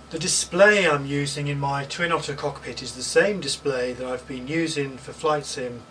The display I'm using in my twin Otter cockpit is the same display that I've been using for flight sim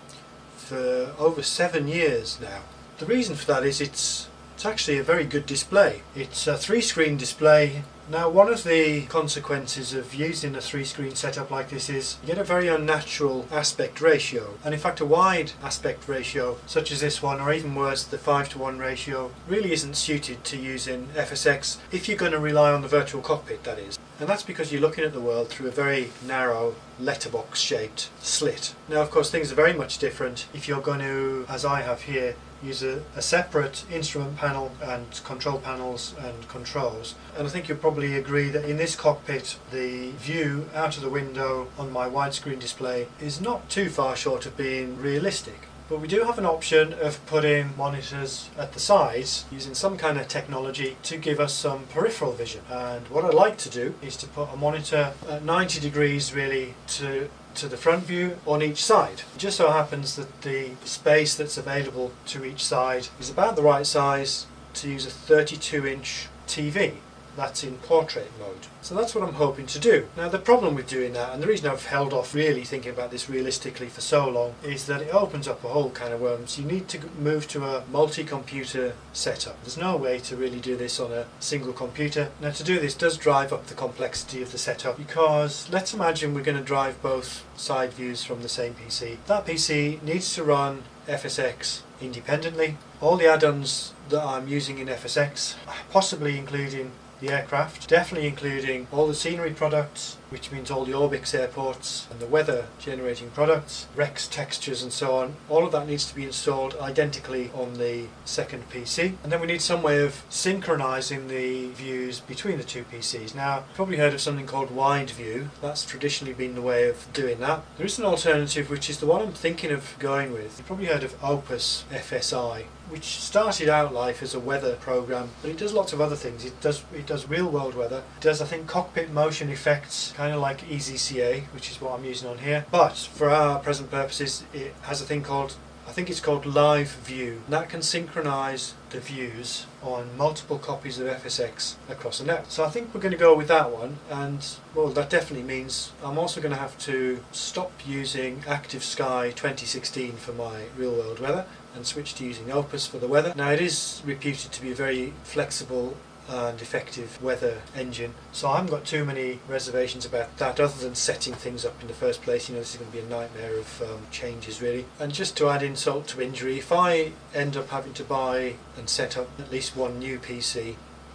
for over 7 years now. The reason for that is it's actually a very good display. It's a 3-screen display. Now, one of the consequences of using a 3-screen setup like this is you get a very unnatural aspect ratio, and in fact a wide aspect ratio such as this one, or even worse the 5:1 ratio, really isn't suited to using FSX if you're going to rely on the virtual cockpit, that is. And that's because you're looking at the world through a very narrow letterbox shaped slit. Now of course things are very much different if you're going to, as I have here, use a separate instrument panel and control panels and controls. And I think you'll probably agree that in this cockpit the view out of the window on my widescreen display is not too far short of being realistic. But we do have an option of putting monitors at the sides using some kind of technology to give us some peripheral vision. And what I'd like to do is to put a monitor at 90 degrees really to the front view on each side. It just so happens that the space that's available to each side is about the right size to use a 32-inch TV. That's in portrait mode. So that's what I'm hoping to do. Now the problem with doing that, and the reason I've held off really thinking about this realistically for so long, is that it opens up a whole can of worms. You need to move to a multi-computer setup. There's no way to really do this on a single computer. Now to do this does drive up the complexity of the setup, because let's imagine we're going to drive both side views from the same PC. That PC needs to run FSX independently. All the add-ons that I'm using in FSX, possibly including the aircraft, definitely including all the scenery products, which means all the Orbix airports and the weather generating products, Rex textures and so on. All of that needs to be installed identically on the second PC, and then we need some way of synchronizing the views between the two PCs. Now, you've probably heard of something called wide view. That's traditionally been the way of doing that. There is an alternative, which is the one I'm thinking of going with. You've probably heard of Opus FSI, which started out life as a weather program, but it does lots of other things. It does real world weather. It does, I think, cockpit motion effects, kind of like EZCA, which is what I'm using on here. But for our present purposes, it has a thing called, I think it's called Live View, and that can synchronize the views on multiple copies of FSX across the net. So I think we're going to go with that one, and well, that definitely means I'm also going to have to stop using Active Sky 2016 for my real world weather and switch to using Opus for the weather. Now it is reputed to be a very flexible and effective weather engine, so I haven't got too many reservations about that, other than setting things up in the first place. You know, this is going to be a nightmare of changes really. And just to add insult to injury, if I end up having to buy and set up at least one new PC,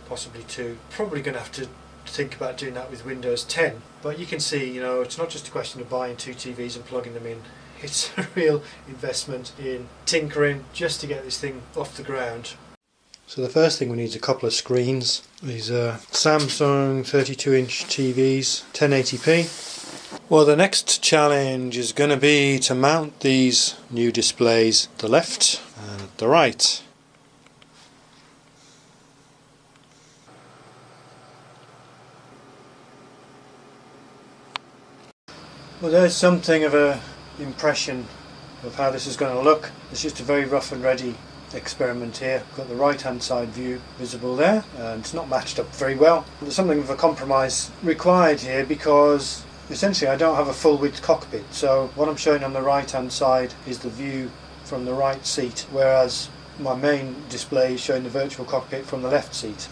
possibly two, probably going to have to think about doing that with Windows 10. But you can see, you know, it's not just a question of buying two TVs and plugging them in. It's a real investment in tinkering just to get this thing off the ground. So the first thing we need is a couple of screens. These are Samsung 32-inch TVs, 1080p. Well, the next challenge is going to be to mount these new displays at the left and at the right. Well, there's something of an impression of how this is going to look. It's just a very rough and ready experiment here. I've got the right hand side view visible there, and it's not matched up very well. There's something of a compromise required here, because essentially I don't have a full width cockpit. So what I'm showing on the right hand side is the view from the right seat, whereas my main display is showing the virtual cockpit from the left seat.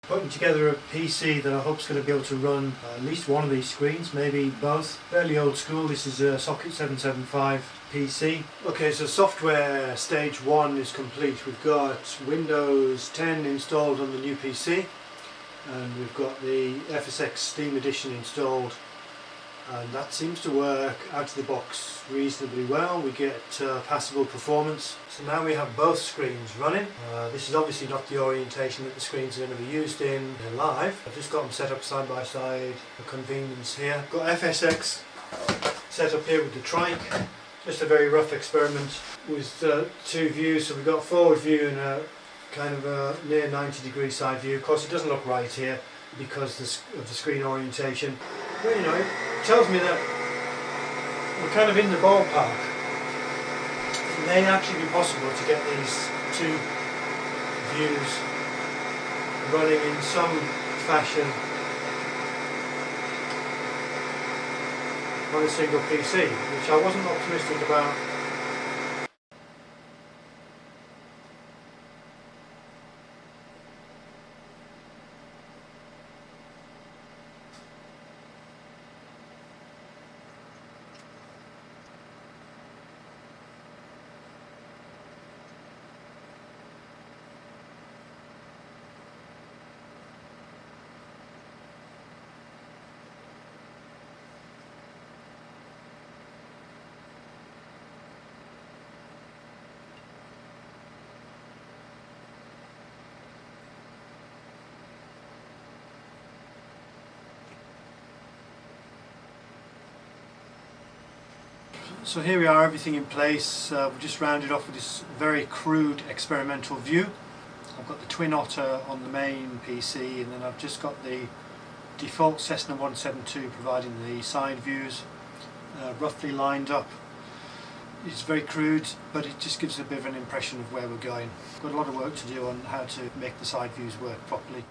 Putting together a PC that I hope is going to be able to run at least one of these screens, maybe both. Fairly old school. This is a Socket 775 PC. Okay, so software stage 1 is complete. We've got Windows 10 installed on the new PC, and we've got the FSX Steam Edition installed, and that seems to work out of the box reasonably well. We get passable performance. So now we have both screens running. This is obviously not the orientation that the screens are going to be used in live. I've just got them set up side by side for convenience here. I've got FSX set up here with the trike. Just a very rough experiment with two views. So we've got a forward view and a kind of a near 90-degree side view. Of course, it doesn't look right here because of the screen orientation. But you know, it tells me that we're kind of in the ballpark. It may actually be possible to get these two views running in some fashion on a single PC, which I wasn't optimistic about. So here we are, everything in place. We've just rounded off with this very crude experimental view. I've got the twin Otter on the main PC, and then I've just got the default Cessna 172 providing the side views roughly lined up. It's very crude, but it just gives a bit of an impression of where we're going. We've got a lot of work to do on how to make the side views work properly.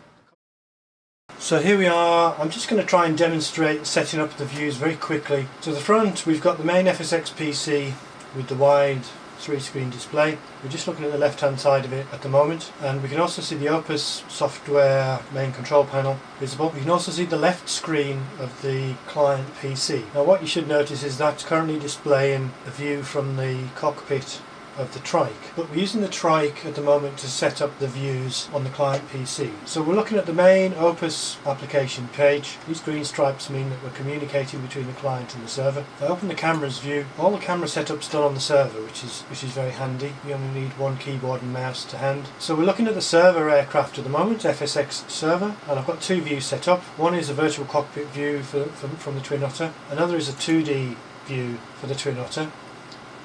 So here we are. I'm just going to try and demonstrate setting up the views very quickly. To the front we've got the main FSX PC with the wide 3-screen display. We're just looking at the left hand side of it at the moment, and we can also see the Opus software main control panel visible. We can also see the left screen of the client PC. Now what you should notice is that's currently displaying a view from the cockpit of the trike, but we're using the trike at the moment to set up the views on the client PC. So we're looking at the main Opus application page. These green stripes mean that we're communicating between the client and the server. If I open the cameras view, all the camera setup's done on the server, which is very handy. We only need one keyboard and mouse to hand. So we're looking at the server aircraft at the moment, FSX server, and I've got two views set up. One is a virtual cockpit view from the Twin Otter. Another is a 2D view for the Twin Otter,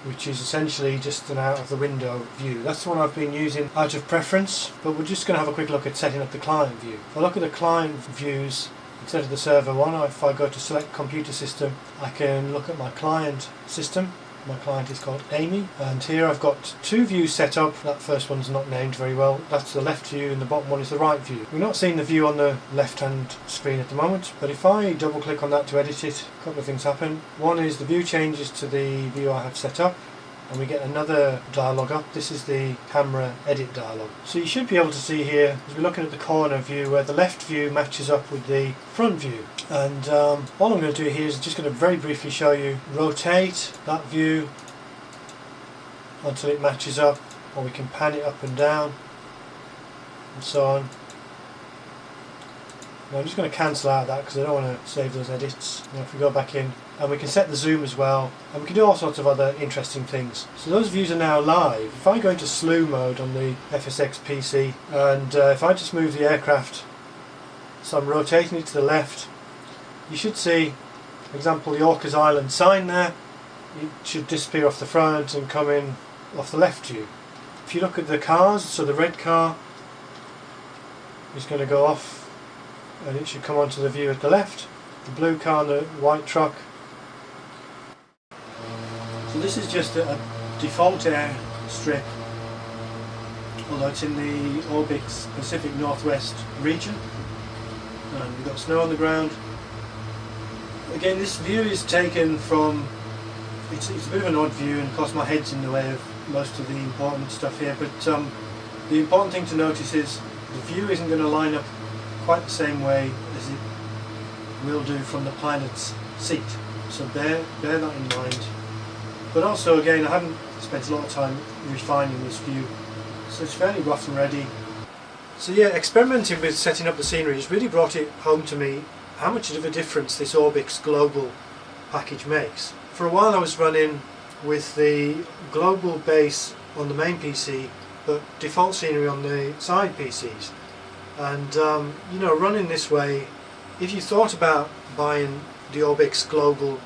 which is essentially just an out of the window view. That's the one I've been using out of preference, but we're just going to have a quick look at setting up the client view. If I look at the client views instead of the server one, if I go to select computer system, I can look at my client system. My client is called Amy, and here I've got two views set up. That first one's not named very well. That's the left view and the bottom one is the right view. We're not seeing the view on the left hand screen at the moment, but if I double click on that to edit it, a couple of things happen. One is the view changes to the view I have set up, and we get another dialog up. This is the camera edit dialog. So you should be able to see here, as we're looking at the corner view, where the left view matches up with the front view. And all I'm going to do here is just going to very briefly show you, rotate that view until it matches up, or we can pan it up and down and so on. Now I'm just going to cancel out that because I don't want to save those edits. Now if we go back in, and we can set the zoom as well, and we can do all sorts of other interesting things. So those views are now live. If I go into slew mode on the FSX PC, and if I just move the aircraft, so I'm rotating it to the left, you should see, for example, the Orcas Island sign there. It should disappear off the front and come in off the left view. If you look at the cars, so the red car is going to go off and it should come onto the view at the left. The blue car and the white truck. So this is just a default air strip, although it's in the Orbix Pacific Northwest region, and we've got snow on the ground. Again, this view is taken from, it's a bit of an odd view, and of course my head's in the way of most of the important stuff here, but the important thing to notice is the view isn't going to line up quite the same way as it will do from the pilot's seat, so bear that in mind. But also, again, I haven't spent a lot of time refining this view, so it's fairly rough and ready. So yeah, experimenting with setting up the scenery has really brought it home to me how much of a difference this Orbix global package makes. For a while I was running with the global base on the main PC, but default scenery on the side PCs. And you know, running this way, if you thought about buying the Orbix global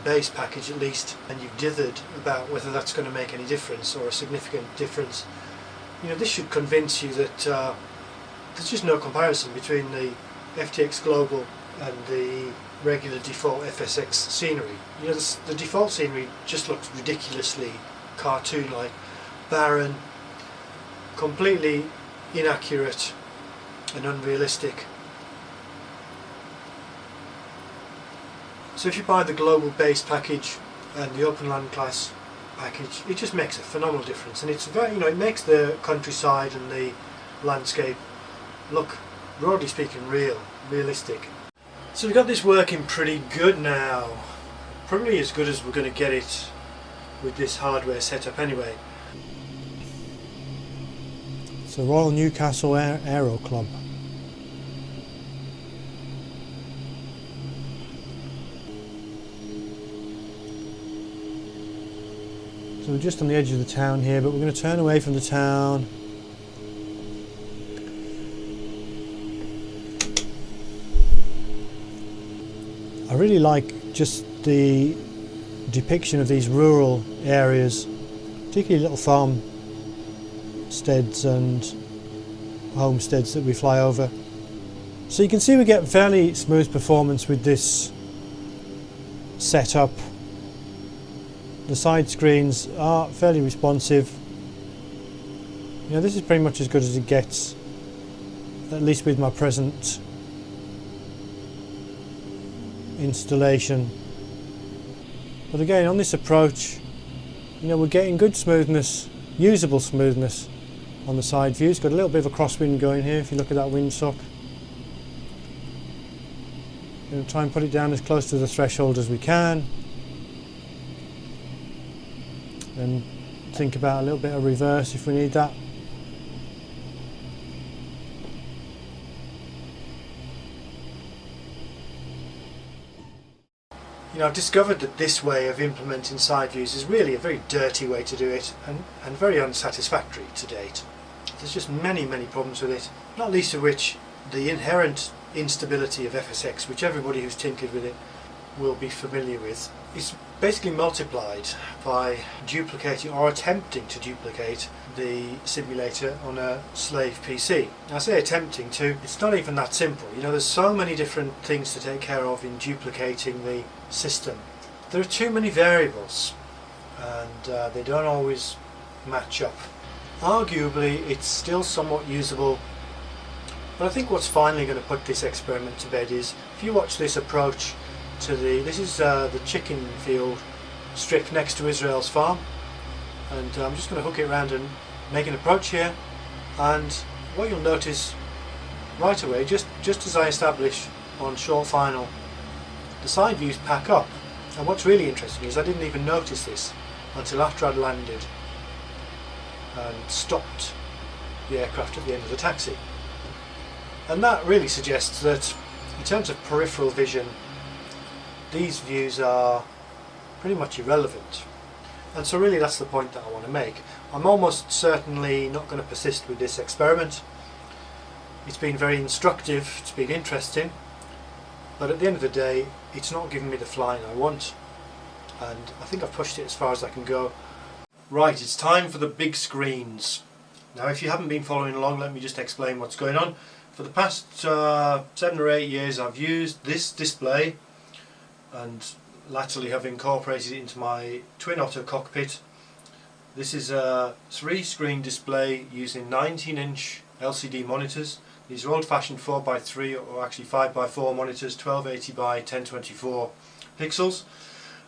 base package at least, and you've dithered about whether that's going to make any difference or a significant difference, you know, this should convince you that there's just no comparison between the FTX Global and the regular default FSX scenery. You know, the default scenery just looks ridiculously cartoon-like, barren, completely inaccurate and unrealistic. So if you buy the global base package and the open land class package, it just makes a phenomenal difference, and it's very, it makes the countryside and the landscape look, broadly speaking, realistic. So we've got this working pretty good now, probably as good as we're going to get it with this hardware setup anyway. It's the Royal Newcastle Aero Club. So we're just on the edge of the town here, but we're going to turn away from the town. I really like just the depiction of these rural areas, particularly little farmsteads and homesteads that we fly over. So you can see we get fairly smooth performance with this setup. The side screens are fairly responsive. This is pretty much as good as it gets, at least with my present installation. But again, on this approach, we're getting good smoothness, usable smoothness on the side views. Got a little bit of a crosswind going here if you look at that windsock. Going to try and put it down as close to the threshold as we can, and think about a little bit of reverse if we need that. I've discovered that this way of implementing side views is really a very dirty way to do it, and very unsatisfactory to date. There's just many problems with it, not least of which the inherent instability of FSX, which everybody who's tinkered with it will be familiar with, is basically multiplied by duplicating or attempting to duplicate the simulator on a slave PC. I say attempting to, it's not even that simple. There's so many different things to take care of in duplicating the system. There are too many variables, and they don't always match up. Arguably it's still somewhat usable, but I think what's finally going to put this experiment to bed is, if you watch this approach to this is the chicken field strip next to Israel's farm, and I'm just going to hook it around and make an approach here, and what you'll notice right away, just as I establish on short final, the side views pack up. And what's really interesting is I didn't even notice this until after I'd landed and stopped the aircraft at the end of the taxi, and that really suggests that in terms of peripheral vision, these views are pretty much irrelevant. And so really that's the point that I want to make. I'm almost certainly not going to persist with this experiment. It's been very instructive, it's been interesting, but at the end of the day it's not giving me the flying I want, and I think I've pushed it as far as I can go. Right, it's time for the big screens. Now if you haven't been following along, let me just explain what's going on. For the past 7 or 8 years I've used this display, and latterly have incorporated it into my twin Otter cockpit. This is a 3-screen display using 19-inch LCD monitors. These are old-fashioned 4x3 or actually 5x4 monitors, 1280 by 1024 pixels.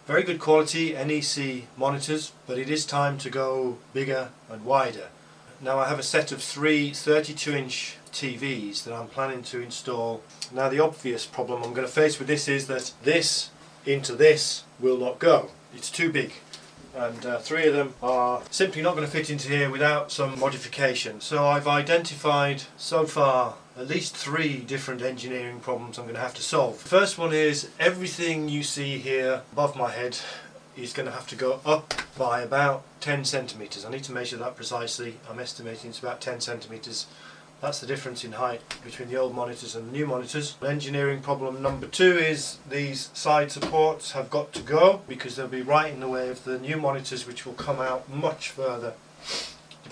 Very good quality NEC monitors, but it is time to go bigger and wider. Now I have a set of 3 32-inch TVs that I'm planning to install. Now the obvious problem I'm going to face with this is that this into this will not go. It's too big, and 3 of them are simply not going to fit into here without some modification. So I've identified so far at least 3 different engineering problems I'm going to have to solve. The first one is everything you see here above my head is going to have to go up by about 10 centimeters. I need to measure that precisely. I'm estimating it's about 10 centimeters. That's the difference in height between the old monitors and the new monitors. Engineering problem number 2 is these side supports have got to go, because they'll be right in the way of the new monitors, which will come out much further.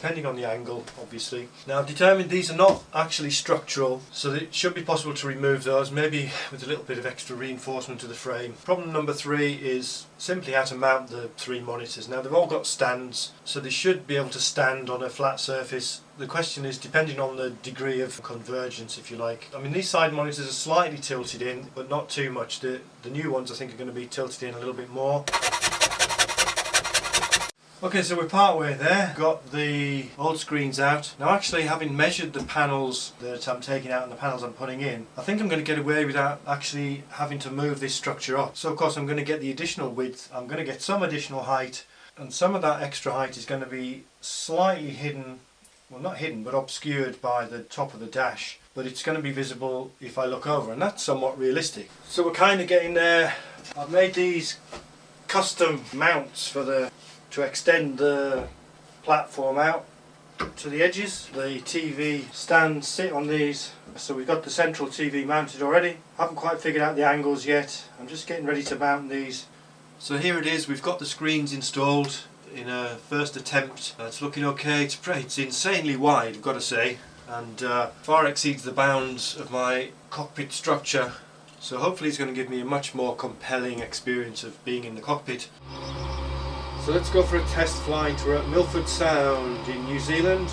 depending on the angle, obviously. Now I've determined these are not actually structural, so that it should be possible to remove those, maybe with a little bit of extra reinforcement to the frame. Problem number 3 is simply how to mount the 3 monitors. Now they've all got stands, so they should be able to stand on a flat surface. The question is, depending on the degree of convergence, if you like. I mean, these side monitors are slightly tilted in, but not too much. The new ones I think are going to be tilted in a little bit more. Okay, so we're part way there. Got the old screens out. Now actually, having measured the panels that I'm taking out and the panels I'm putting in, I think I'm going to get away without actually having to move this structure up. So of course I'm going to get the additional width, I'm going to get some additional height, and some of that extra height is going to be slightly hidden, well not hidden, but obscured by the top of the dash. But it's going to be visible if I look over, and that's somewhat realistic. So we're kind of getting there. I've made these custom mounts to extend the platform out to the edges. The TV stands sit on these, so we've got the central TV mounted already. Haven't quite figured out the angles yet. I'm just getting ready to mount these. So here it is, we've got the screens installed in a first attempt. It's looking okay. It's insanely wide, I've got to say, and far exceeds the bounds of my cockpit structure. So hopefully it's going to give me a much more compelling experience of being in the cockpit. So let's go for a test flight. We're at Milford Sound in New Zealand.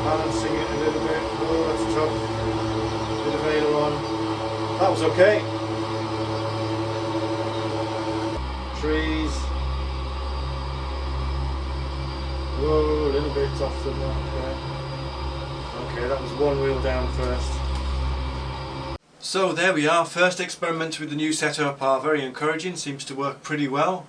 Balancing it a little bit. Oh, that's tough. Bit of aileron. That was okay. Trees. Whoa, a little bit off the mark there. Okay, that was one wheel down first. So there we are, first experiments with the new setup are very encouraging, seems to work pretty well.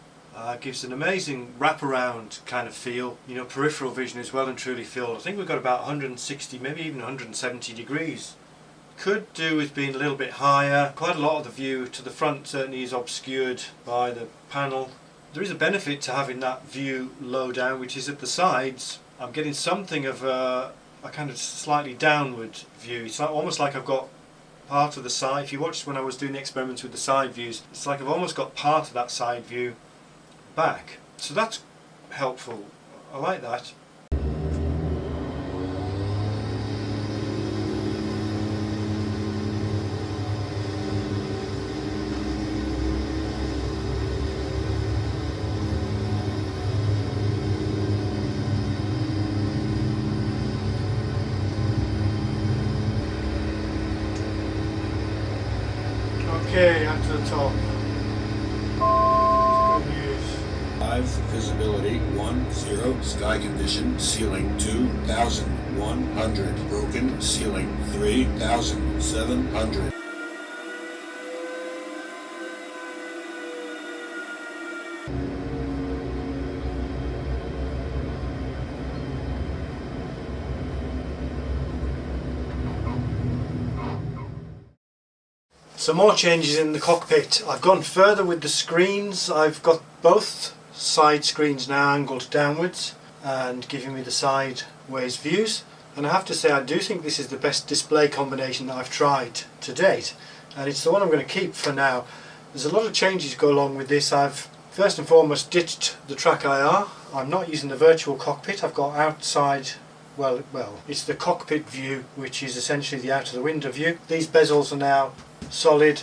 Gives an amazing wraparound kind of feel, you know, peripheral vision is well and truly filled. I think we've got about 160, maybe even 170 degrees. Could do with being a little bit higher. Quite a lot of the view to the front certainly is obscured by the panel. There is a benefit to having that view low down, which is at the sides. I'm getting something of a kind of slightly downward view. It's almost like I've got part of the side. If you watched when I was doing the experiments with the side views, it's like I've almost got part of that side view back. So that's helpful. I like that. Okay, up to the top. Good news. 5, visibility 10, sky condition, ceiling 2100, broken ceiling 3700. Some more changes in the cockpit. I've gone further with the screens. I've got both side screens now angled downwards and giving me the sideways views. And I have to say, I do think this is the best display combination that I've tried to date. And it's the one I'm going to keep for now. There's a lot of changes to go along with this. I've first and foremost ditched the track IR. I'm not using the virtual cockpit. I've got outside, well, it's the cockpit view, which is essentially the out of the window view. These bezels are now solid,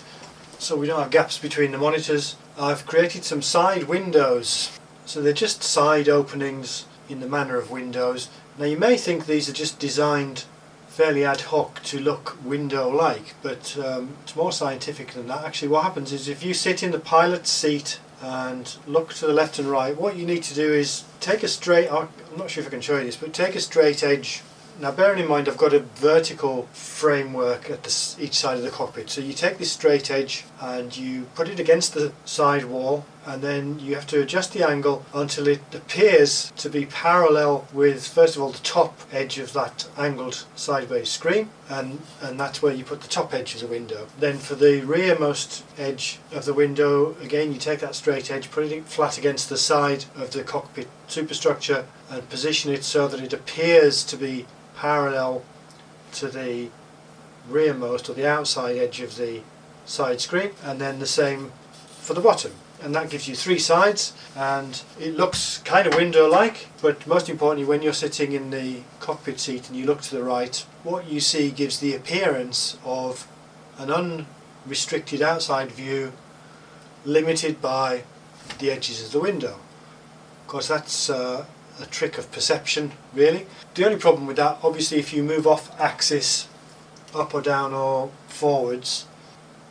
so we don't have gaps between the monitors. I've created some side windows, so they're just side openings in the manner of windows. Now you may think these are just designed fairly ad hoc to look window-like, but it's more scientific than that. Actually, what happens is if you sit in the pilot's seat and look to the left and right, what you need to do is take a straight, I'm not sure if I can show you this, but take a straight edge. Now bearing in mind I've got a vertical framework at each side of the cockpit, so you take this straight edge and you put it against the side wall, and then you have to adjust the angle until it appears to be parallel with, first of all, the top edge of that angled sideways screen, and that's where you put the top edge of the window. Then for the rearmost edge of the window, again you take that straight edge, put it flat against the side of the cockpit superstructure and position it so that it appears to be parallel to the rearmost or the outside edge of the side screen, and then the same for the bottom, and that gives you 3 sides, and it looks kind of window-like, but most importantly when you're sitting in the cockpit seat and you look to the right, what you see gives the appearance of an unrestricted outside view limited by the edges of the window. Of course that's a trick of perception really. The only problem with that, obviously if you move off axis up or down or forwards,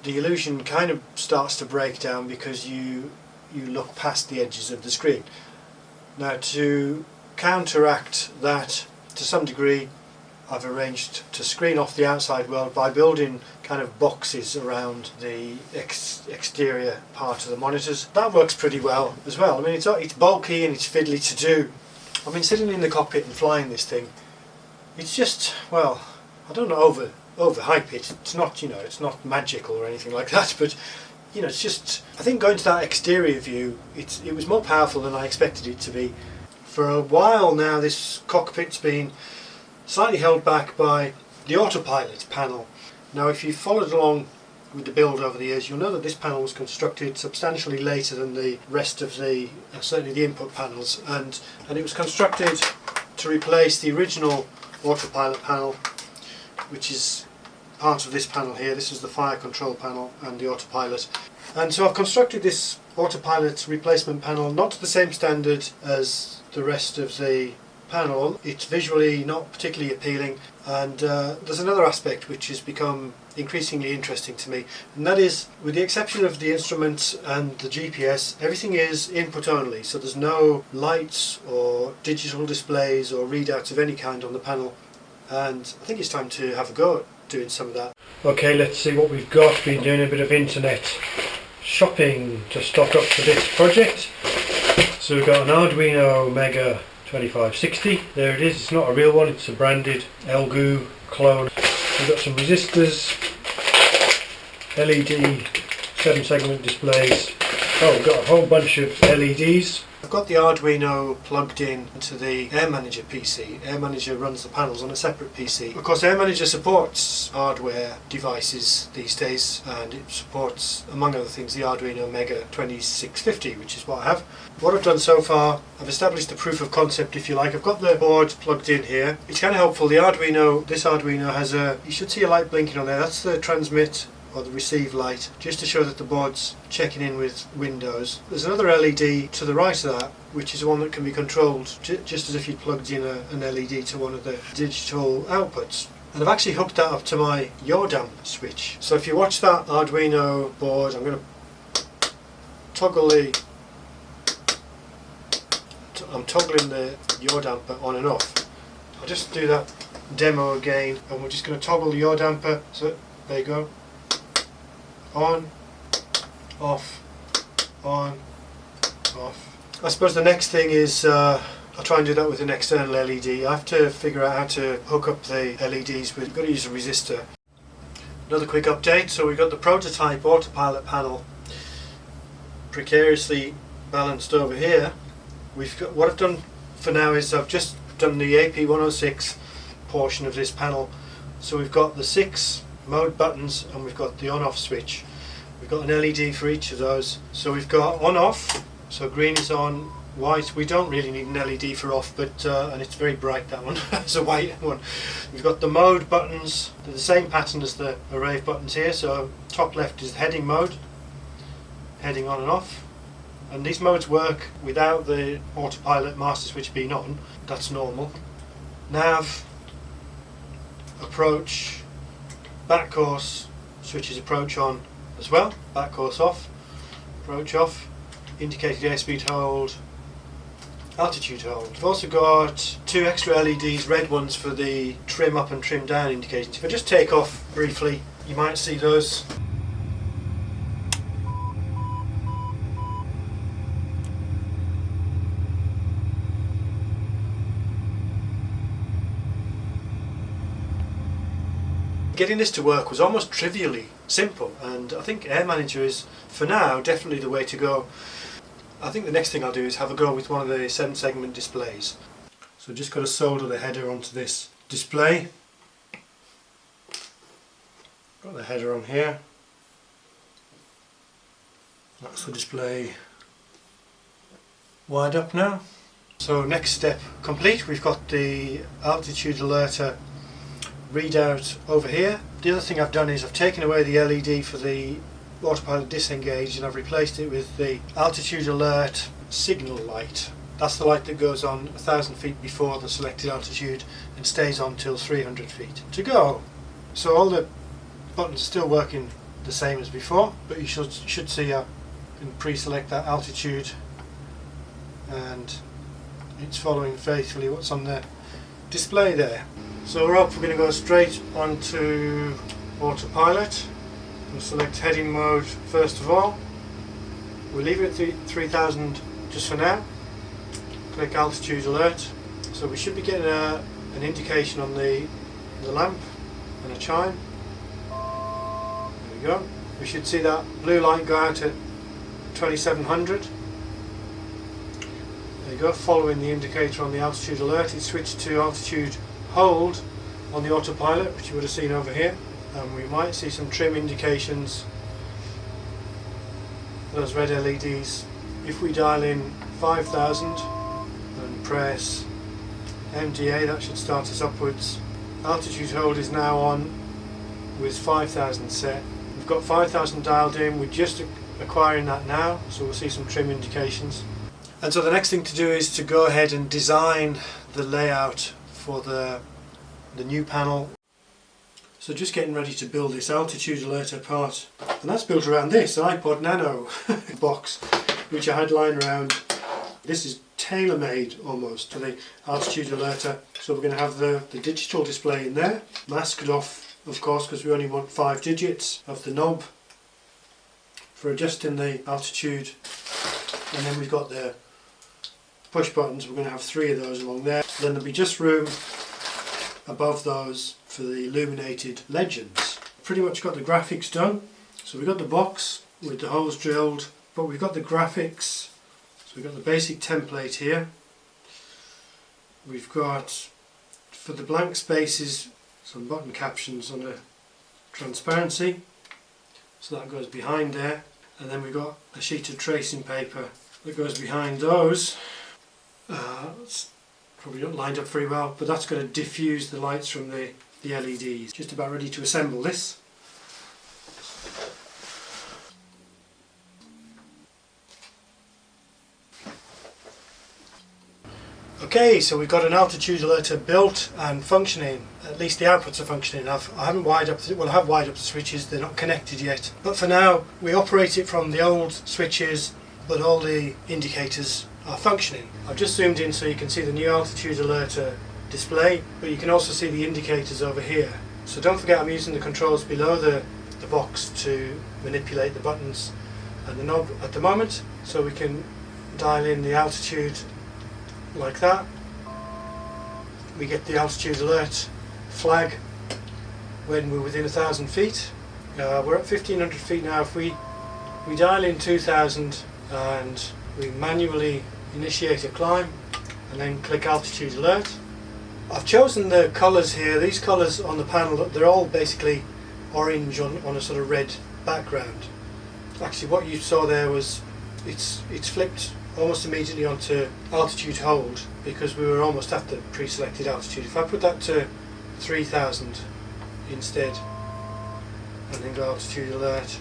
the illusion kind of starts to break down because you look past the edges of the screen. Now to counteract that to some degree, I've arranged to screen off the outside world by building kind of boxes around the exterior part of the monitors. That works pretty well as well. I mean it's bulky and it's fiddly to do. I mean sitting in the cockpit and flying this thing, it's just, well, I don't know, overhype it. It's not, it's not magical or anything like that, but it's just, I think going to that exterior view, it was more powerful than I expected it to be. For a while now this cockpit's been slightly held back by the Autopilot panel. Now if you've followed along with the build over the years, you'll know that this panel was constructed substantially later than the rest of the, certainly the input panels, and it was constructed to replace the original Autopilot panel, which is part of this panel here. This is the fire control panel and the Autopilot. And so I've constructed this Autopilot replacement panel not to the same standard as the rest of the panel. It's visually not particularly appealing, and there's another aspect which has become increasingly interesting to me, and that is, with the exception of the instruments and the GPS, everything is input only, so there's no lights or digital displays or readouts of any kind on the panel, and I think it's time to have a go at doing some of that. Okay, let's see what we've got. Been doing a bit of internet shopping to stock up for this project. So we've got an Arduino Mega 2560, there it is. It's not a real one, it's a branded Elgoo clone. We've got some resistors, LED 7-segment displays. Oh, we've got a whole bunch of LEDs. I've got the Arduino plugged in to the AirManager PC. AirManager runs the panels on a separate PC. Of course AirManager supports hardware devices these days, and it supports, among other things, the Arduino Mega 2650, which is what I have. What I've done so far, I've established the proof of concept, if you like. I've got the board plugged in here. It's kind of helpful. The Arduino, this Arduino has you should see a light blinking on there. That's the transmit or the receive light, just to show that the board's checking in with Windows. There's another LED to the right of that, which is the one that can be controlled just as if you'd plugged in an LED to one of the digital outputs. And I've actually hooked that up to my yaw damp switch. So if you watch that Arduino board, I'm going to toggle I'm toggling the yaw damper on and off. I'll just do that demo again, and we're just going to toggle the yaw damper. So there you go. On, off, on, off. I suppose the next thing is I'll try and do that with an external LED. I have to figure out how to hook up the LEDs, but you've got to use a resistor. Another quick update. So we've got the prototype Autopilot panel precariously balanced over here. What I've done for now is I've just done the AP106 portion of this panel. So we've got the 6 mode buttons and we've got the on-off switch. We've got an LED for each of those. So we've got on-off, so green is on, white. We don't really need an LED for off, but and it's very bright, that one. It's a white one. We've got the mode buttons. They're the same pattern as the array of buttons here. So top left is heading mode, heading on and off. And these modes work without the Autopilot master switch being on. That's normal. Nav, approach, back course switches approach on as well, back course off, approach off, indicated airspeed hold, altitude hold. We've also got 2 extra LEDs, red ones for the trim up and trim down indications. If I just take off briefly, you might see those. Getting this to work was almost trivially simple, and I think AirManager is, for now, definitely the way to go. I think the next thing I'll do is have a go with one of the 7-segment displays. So just got to solder the header onto this display. Got the header on here. That's the display wired up now. So next step complete. We've got the altitude alerter readout over here. The other thing I've done is I've taken away the LED for the autopilot disengage and I've replaced it with the altitude alert signal light. That's the light that goes on 1,000 feet before the selected altitude and stays on till 300 feet to go. So all the buttons are still working the same as before, but you should see I can pre-select that altitude and it's following faithfully what's on the display there. So we're going to go straight onto autopilot. We'll select heading mode first of all. We'll leave it at 3000 just for now. Click altitude alert. So we should be getting an indication on the lamp and a chime. There we go. We should see that blue light go out at 2700. There you go, following the indicator on the altitude alert. It switched to altitude hold on the autopilot, which you would have seen over here. And we might see some trim indications, those red LEDs. If we dial in 5000 and press MDA, that should start us upwards. Altitude hold is now on with 5000 set. We've got 5000 dialed in, we're just acquiring that now, so we'll see some trim indications. And so the next thing to do is to go ahead and design the layout for the new panel. So just getting ready to build this altitude alerter part, and that's built around this iPod Nano box which I had lying around. This is tailor-made almost to the altitude alerter, so we're going to have the digital display in there, masked off of course because we only want 5 digits of the knob for adjusting the altitude, and then we've got the push buttons. We're going to have 3 of those along there. Then there'll be just room above those for the illuminated legends. Pretty much got the graphics done. So we've got the box with the holes drilled, but we've got the graphics. So we've got the basic template here. We've got, for the blank spaces, some button captions on a transparency. So that goes behind there. And then we've got a sheet of tracing paper that goes behind those. It's probably not lined up very well, but that's going to diffuse the lights from the LEDs. Just about ready to assemble this. Okay, so we've got an altitude alerter built and functioning. At least the outputs are functioning. I haven't wired up I have wired up the switches, they're not connected yet. But for now, we operate it from the old switches, but all the indicators are functioning. I've just zoomed in so you can see the new altitude alerter display, but you can also see the indicators over here. So don't forget I'm using the controls below the box to manipulate the buttons and the knob at the moment, so we can dial in the altitude like that. We get the altitude alert flag when we're within 1,000 feet. We're at 1,500 feet now. If we dial in 2,000 and we manually initiate a climb and then click altitude alert. I've chosen the colours here. These colours on the panel, they're all basically orange on a sort of red background. Actually what you saw there was it's flipped almost immediately onto altitude hold because we were almost at the pre-selected altitude. If I put that to 3,000 instead and then go altitude alert.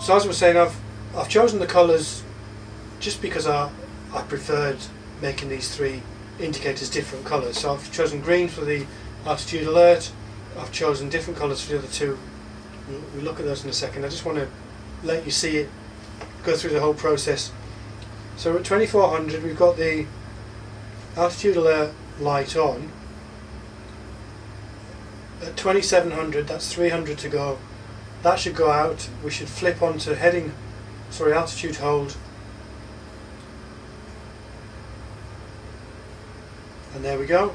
So as I was saying, I've chosen the colours just because I preferred making these 3 indicators different colours. So I've chosen green for the altitude alert, I've chosen different colours for the other 2. We'll look at those in a second. I just want to let you see it, go through the whole process. So at 2400 we've got the altitude alert light on. At 2700, that's 300 to go. That should go out. We should flip onto altitude hold. And there we go.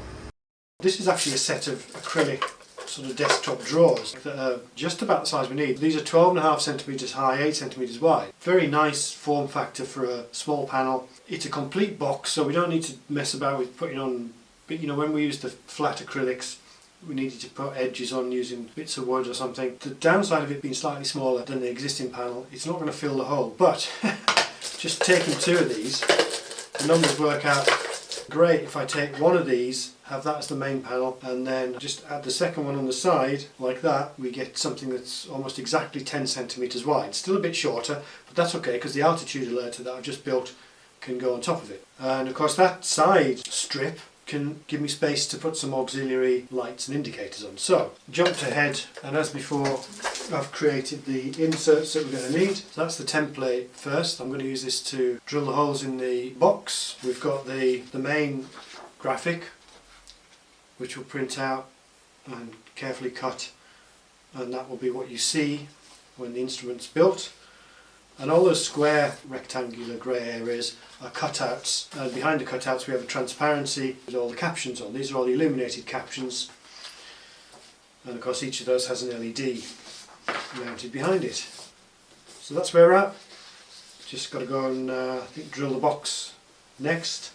This is actually a set of acrylic sort of desktop drawers that are just about the size we need. These are 12.5 centimetres high, 8 centimetres wide. Very nice form factor for a small panel. It's a complete box, so we don't need to mess about with putting on, but when we use the flat acrylics, we needed to put edges on using bits of wood or something. The downside of it being slightly smaller than the existing panel, it's not going to fill the hole, but just taking two of these, the numbers work out great. If I take one of these, have that as the main panel, and then just add the second one on the side like that, we get something that's almost exactly 10 centimeters wide. Still a bit shorter, but that's okay because the altitude alerter that I've just built can go on top of it. And of course that side strip can give me space to put some auxiliary lights and indicators on. So, jumped ahead, and as before, I've created the inserts that we're going to need. So that's the template first. I'm going to use this to drill the holes in the box. We've got the main graphic, which will print out and carefully cut, and that will be what you see when the instrument's built. And all those square rectangular grey areas are cutouts, and behind the cutouts we have a transparency with all the captions on. These are all the illuminated captions, and of course each of those has an LED mounted behind it. So that's where we're at. Just got to go and I think drill the box next.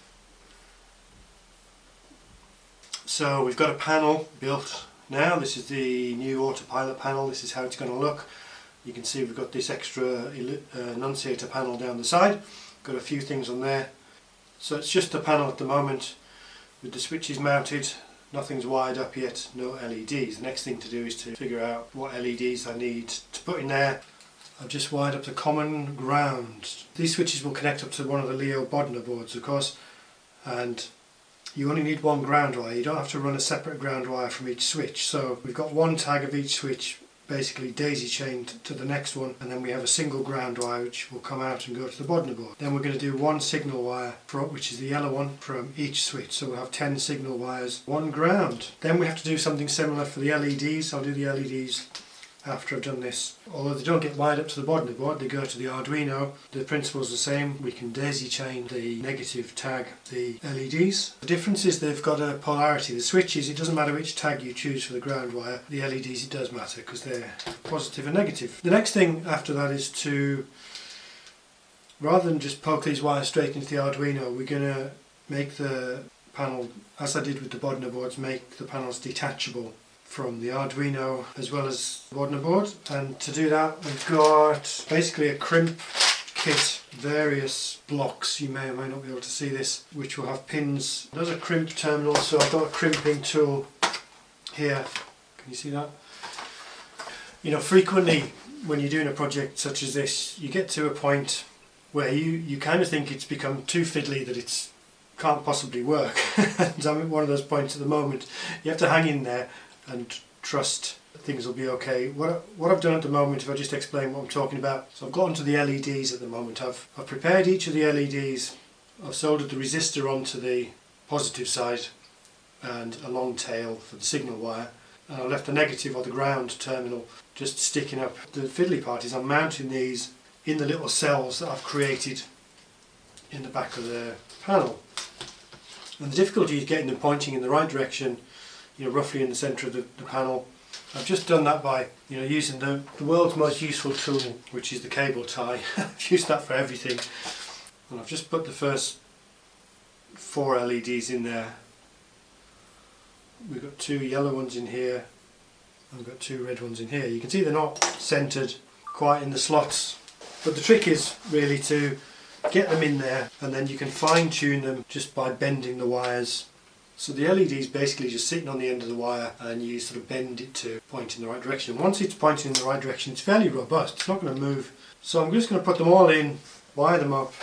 So we've got a panel built now. This is the new Autopilot panel. This is how it's going to look. You can see we've got this extra annunciator panel down the side. Got a few things on there. So it's just a panel at the moment with the switches mounted. Nothing's wired up yet, no LEDs. The next thing to do is to figure out what LEDs I need to put in there. I've just wired up the common ground. These switches will connect up to one of the Leo Bodner boards, of course, and you only need one ground wire. You don't have to run a separate ground wire from each switch. So we've got one tag of each switch basically daisy chained to the next one, and then we have a single ground wire which will come out and go to the Bodner board. Then we're going to do one signal wire, which is the yellow one, from each switch. So we'll have 10 signal wires, one ground. Then we have to do something similar for the LEDs. I'll do the LEDs after I've done this. Although they don't get wired up to the Bodner board, they go to the Arduino. The principle's the same. We can daisy chain the negative tag, the LEDs. The difference is they've got a polarity. The switches, it doesn't matter which tag you choose for the ground wire. The LEDs, it does matter because they're positive and negative. The next thing after that is to, rather than just poke these wires straight into the Arduino, we're going to make the panel, as I did with the Bodner boards, make the panels detachable from the Arduino as well as the Bodner board. And to do that we've got basically a crimp kit, various blocks, you may or may not be able to see this, which will have pins. Those are crimp terminals, so I've got a crimping tool here. Can you see that? You know, frequently when you're doing a project such as this, you get to a point where you kind of think it's become too fiddly that it can't possibly work. And I'm at one of those points at the moment. You have to hang in there and trust things will be okay. What I've done at the moment, if I just explain what I'm talking about, so I've got onto the LEDs at the moment. I've prepared each of the LEDs. I've soldered the resistor onto the positive side and a long tail for the signal wire, and I left the negative or the ground terminal just sticking up. The fiddly part is I'm mounting these in the little cells that I've created in the back of the panel, and the difficulty is getting them pointing in the right direction, you know, roughly in the centre of the panel. I've just done that by, you know, using the world's most useful tool, which is the cable tie. I've used that for everything, and I've just put the first 4 LEDs in there. We've got 2 yellow ones in here, and we've got 2 red ones in here. You can see they're not centred quite in the slots, but the trick is really to get them in there, and then you can fine tune them just by bending the wires. So the LED is basically just sitting on the end of the wire, and you sort of bend it to point in the right direction. Once it's pointing in the right direction, it's fairly robust, it's not going to move. So I'm just going to put them all in, wire them up,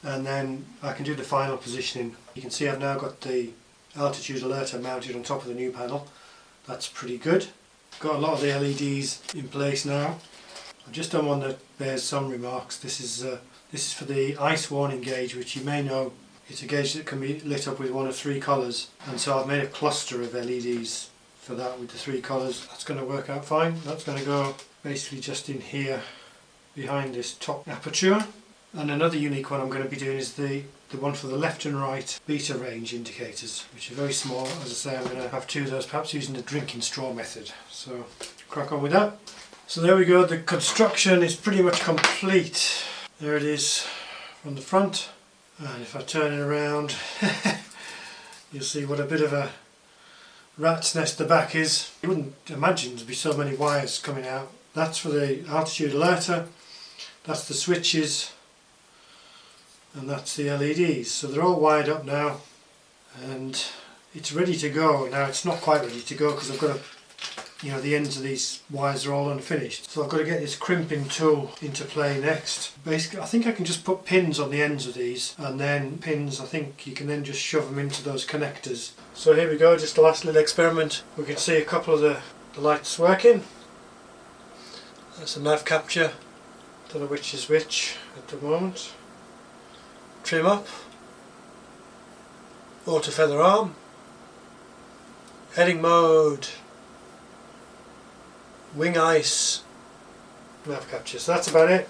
and then I can do the final positioning. You can see I've now got the altitude alerter mounted on top of the new panel. That's pretty good. Got a lot of the LEDs in place now. I've just done one that bears some remarks. This is for the ice warning gauge, which you may know. It's a gauge that can be lit up with 1 of 3 colours, and so I've made a cluster of LEDs for that with the 3 colours. That's going to work out fine. That's going to go basically just in here behind this top aperture. And another unique one I'm going to be doing is the one for the left and right beta range indicators, which are very small. As I say, I'm going to have 2 of those, perhaps using the drinking straw method. So crack on with that. So there we go, the construction is pretty much complete. There it is from the front. And if I turn it around, you'll see what a bit of a rat's nest the back is. You wouldn't imagine there'd be so many wires coming out. That's for the altitude alerter, that's the switches, and that's the LEDs. So they're all wired up now and it's ready to go. Now it's not quite ready to go because I've got to, the ends of these wires are all unfinished. So I've got to get this crimping tool into play next. Basically I think I can just put pins on the ends of these, and then pins, I think you can then just shove them into those connectors. So here we go, just the last little experiment. We can see a couple of the lights working. That's a nav capture, don't know which is which at the moment. Trim up, auto feather arm, heading mode, wing ice, nav capture. So that's about it.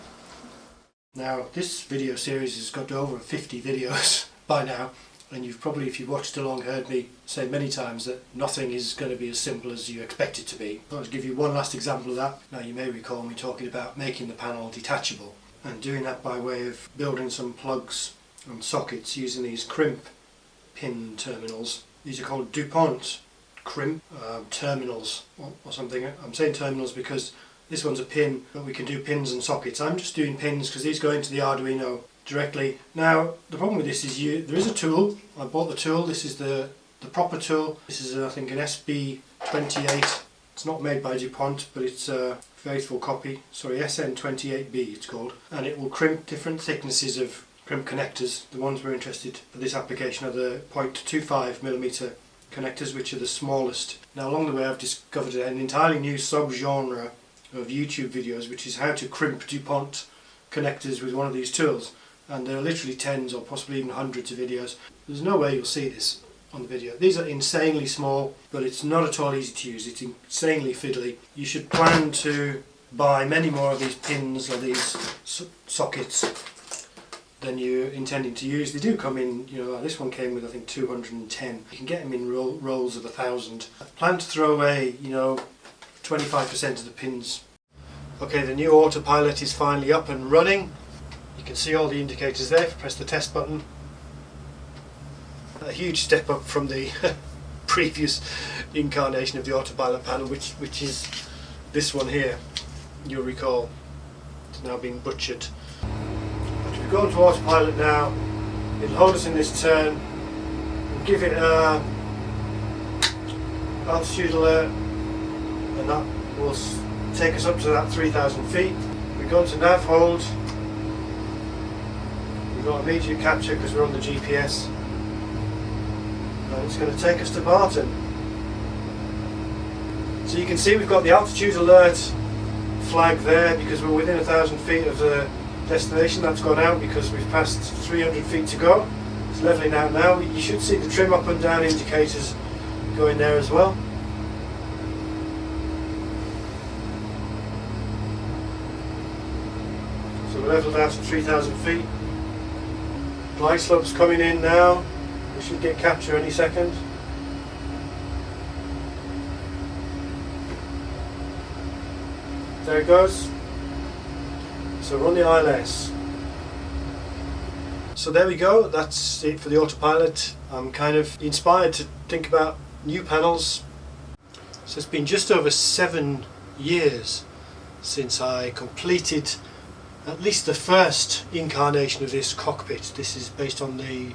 Now this video series has got over 50 videos by now, and you've probably, if you've watched along, heard me say many times that nothing is going to be as simple as you expect it to be. I'll give you one last example of that. Now you may recall me talking about making the panel detachable, and doing that by way of building some plugs and sockets using these crimp pin terminals. These are called DuPont crimp terminals or something. I'm saying terminals because this one's a pin, but we can do pins and sockets. I'm just doing pins because these go into the Arduino directly. Now the problem with this is there is a tool. I bought the tool. This is the proper tool. This is I think an SB28. It's not made by DuPont, but it's a faithful copy. Sorry, SN28B it's called, and it will crimp different thicknesses of crimp connectors. The ones we're interested for this application are the 0.25mm connectors, which are the smallest. Now along the way I've discovered an entirely new subgenre of YouTube videos, which is how to crimp DuPont connectors with one of these tools, and there are literally tens or possibly even hundreds of videos. There's no way you'll see this on the video. These are insanely small, but it's not at all easy to use. It's insanely fiddly. You should plan to buy many more of these pins or these sockets than you're intending to use. They do come in, this one came with I think 210. You can get them in rolls of 1,000. Plan to throw away, 25% of the pins. Okay, the new Autopilot is finally up and running. You can see all the indicators there. If you press the test button. A huge step up from the previous incarnation of the Autopilot panel, which is this one here. You'll recall it's now been butchered. But if we go to Autopilot now, it'll hold us in this turn. We'll give it a altitude alert, and that will take us up to that 3,000 feet. We go to nav hold. We've got immediate capture because we're on the GPS. And it's going to take us to Barton. So you can see we've got the altitude alert flag there because we're within 1,000 feet of the destination. That's gone out because we've passed 300 feet to go. It's levelling out now. You should see the trim up and down indicators going there as well. So we're levelled out at 3,000 feet. Glide slope's coming in now. We should get capture any second. There it goes. So we're on the ILS. So there we go, that's it for the Autopilot. I'm kind of inspired to think about new panels. So it's been just over 7 years since I completed at least the first incarnation of this cockpit. This is based on the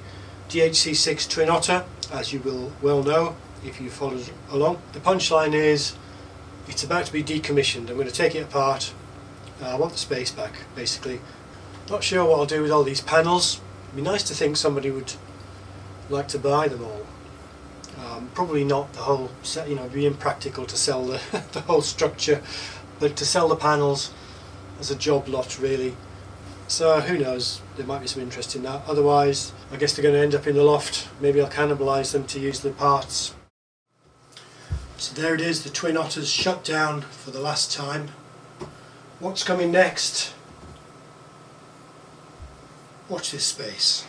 DHC6 Twin Otter, as you will well know if you followed along. The punchline is it's about to be decommissioned. I'm going to take it apart. I want the space back, basically. Not sure what I'll do with all these panels. It'd be nice to think somebody would like to buy them all. Probably not the whole set, it'd be impractical to sell the whole structure, but to sell the panels as a job lot really. So who knows, there might be some interest in that. Otherwise, I guess they're going to end up in the loft. Maybe I'll cannibalise them to use the parts. So there it is, the Twin Otter's shut down for the last time. What's coming next? Watch this space.